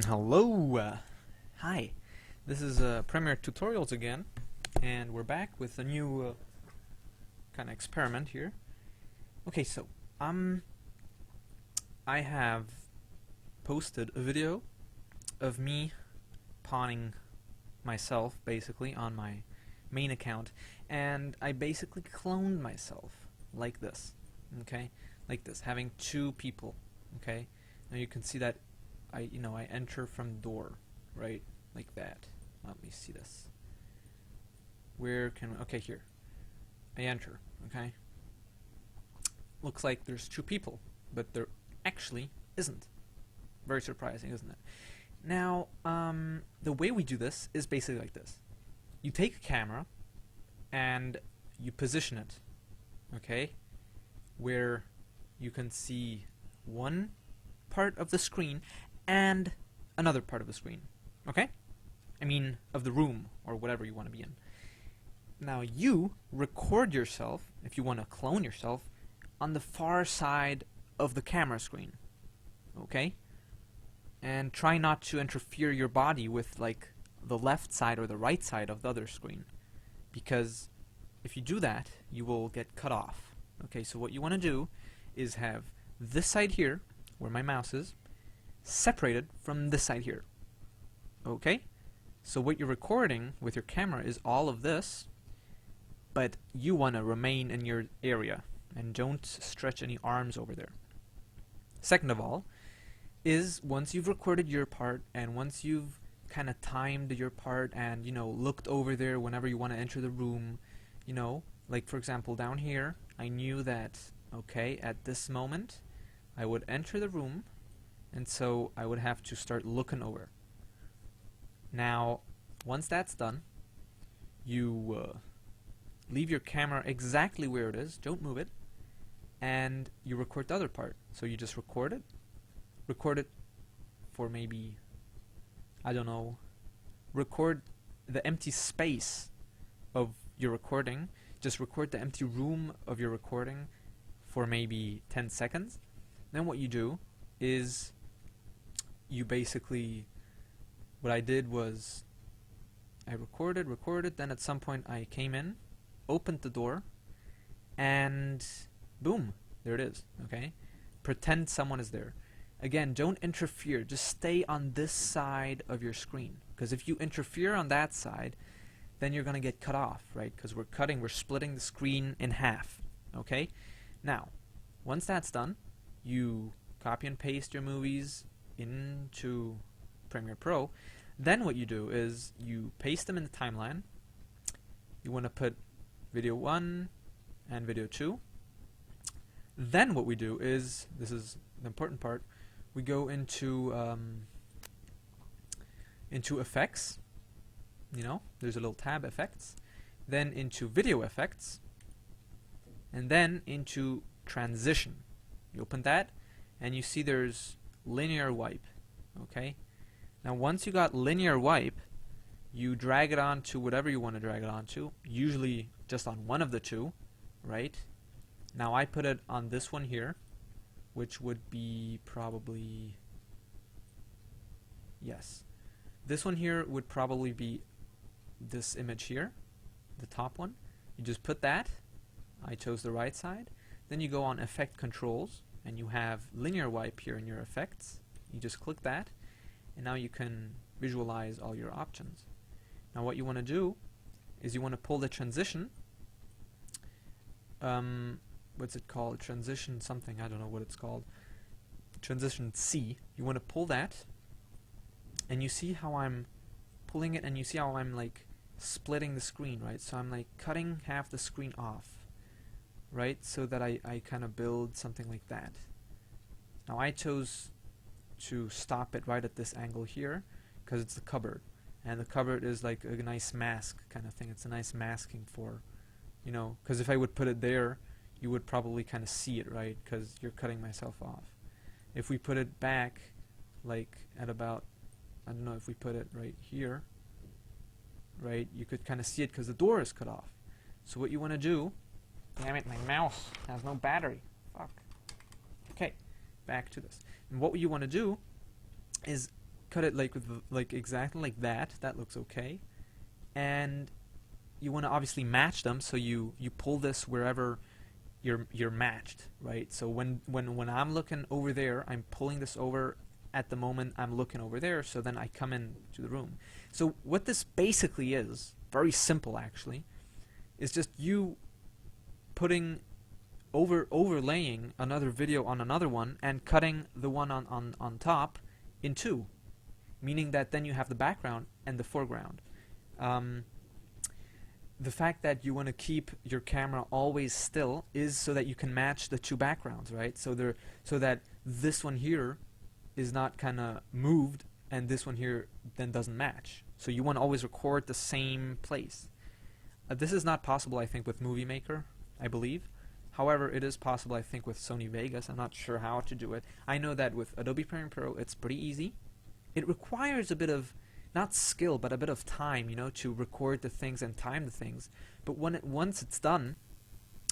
Hello! Hi, this is Premiere Tutorials again, and we're back with a new kind of experiment here. Okay, so I have posted a video of me pawning myself, basically, on my main account, and I basically cloned myself like this, okay? Like this, having two people, okay? Now you can see that I enter from door, right? Like that. Let me see this. Okay, here. I enter, okay? Looks like there's two people, but there actually isn't. Very surprising, isn't it? Now, the way we do this is basically like this. You take a camera and you position it, okay? Where you can see one part of the screen and another part of the screen, okay? I mean, of the room, or whatever you want to be in. Now you record yourself, if you want to clone yourself, on the far side of the camera screen, okay? And try not to interfere your body with, like, the left side or the right side of the other screen, because if you do that, you will get cut off. Okay, so what you want to do is have this side here, where my mouse is, separated from this side here. Okay? So what you're recording with your camera is all of this, but you want to remain in your area and don't stretch any arms over there. Second of all, is once you've recorded your part and once you've kind of timed your part and, looked over there whenever you want to enter the room, like for example down here, I knew that, okay, at this moment I would enter the room, and so I would have to start looking over. Now, once that's done, you leave your camera exactly where it is, don't move it, and you record the other part. So you just record it for maybe, I don't know, record the empty space of your recording, just record the empty room of your recording for maybe 10 seconds. Then what you do is you basically, what I did was I recorded, then at some point I came in, opened the door, and boom, there it is, okay? Pretend someone is there. Again, don't interfere, just stay on this side of your screen, because if you interfere on that side, then you're going to get cut off, right? Because we're splitting the screen in half, okay? Now, once that's done, you copy and paste your movies into Premiere Pro. Then what you do is you paste them in the timeline. You want to put video 1 and video 2. Then what we do is, this is the important part, we go into effects. There's a little tab, effects, then into video effects, and then into transition. You open that and you see there's linear wipe, okay? Now once you got linear wipe, you drag it onto whatever you want to drag it onto, usually just on one of the two, right? Now I put it on this one here, which would be probably, yes, this one here would probably be this image here, the top one. You just put that, I chose the right side, then you go on effect controls and you have linear wipe here in your effects. You just click that and now you can visualize all your options. Now what you want to do is you want to pull the transition, what's it called, transition something, I don't know what it's called, transition C. You want to pull that and you see how I'm pulling it, and you see how I'm like splitting the screen, right? So I'm like cutting half the screen off, right? So that I kind of build something like that. Now I chose to stop it right at this angle here because it's the cupboard, and the cupboard is like a nice mask kind of thing. It's a nice masking for, because if I would put it there, you would probably kind of see it, right? Because you're cutting myself off. If we put it back, like at about, I don't know, if we put it right here, right, you could kind of see it because the door is cut off. So what you want to do, damn it, my mouse has no battery. Fuck. Okay, back to this. And what you want to do is cut it like like exactly like that. That looks okay. And you want to obviously match them, so you pull this wherever you're matched, right? So when I'm looking over there, I'm pulling this over at the moment I'm looking over there, so then I come in to the room. So what this basically is, very simple actually, is just you putting overlaying another video on another one and cutting the one on top in two, meaning that then you have the background and the foreground. The fact that you want to keep your camera always still is so that you can match the two backgrounds, right? So that this one here is not kind of moved and this one here then doesn't match. So you want to always record the same place. This is not possible, I think, with Movie Maker, I believe. However, it is possible, I think, with Sony Vegas. I'm not sure how to do it. I know that with Adobe Premiere Pro, it's pretty easy. It requires a bit of, not skill, but a bit of time, you know, to record the things and time the things. But once it's done,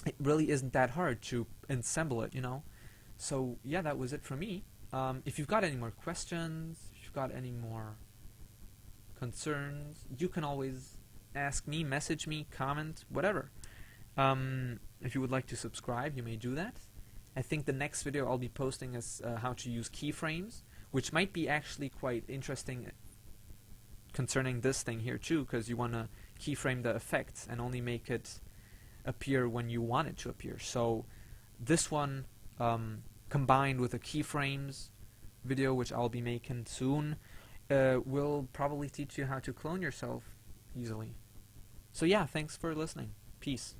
it really isn't that hard to assemble it, you know. So yeah, that was it for me. If you've got any more questions, if you've got any more concerns, you can always ask me, message me, comment, whatever. If you would like to subscribe, you may do that. I think the next video I'll be posting is how to use keyframes, which might be actually quite interesting concerning this thing here too, because you want to keyframe the effects and only make it appear when you want it to appear. So this one combined with a keyframes video, which I'll be making soon, will probably teach you how to clone yourself easily. So yeah, thanks for listening. Peace.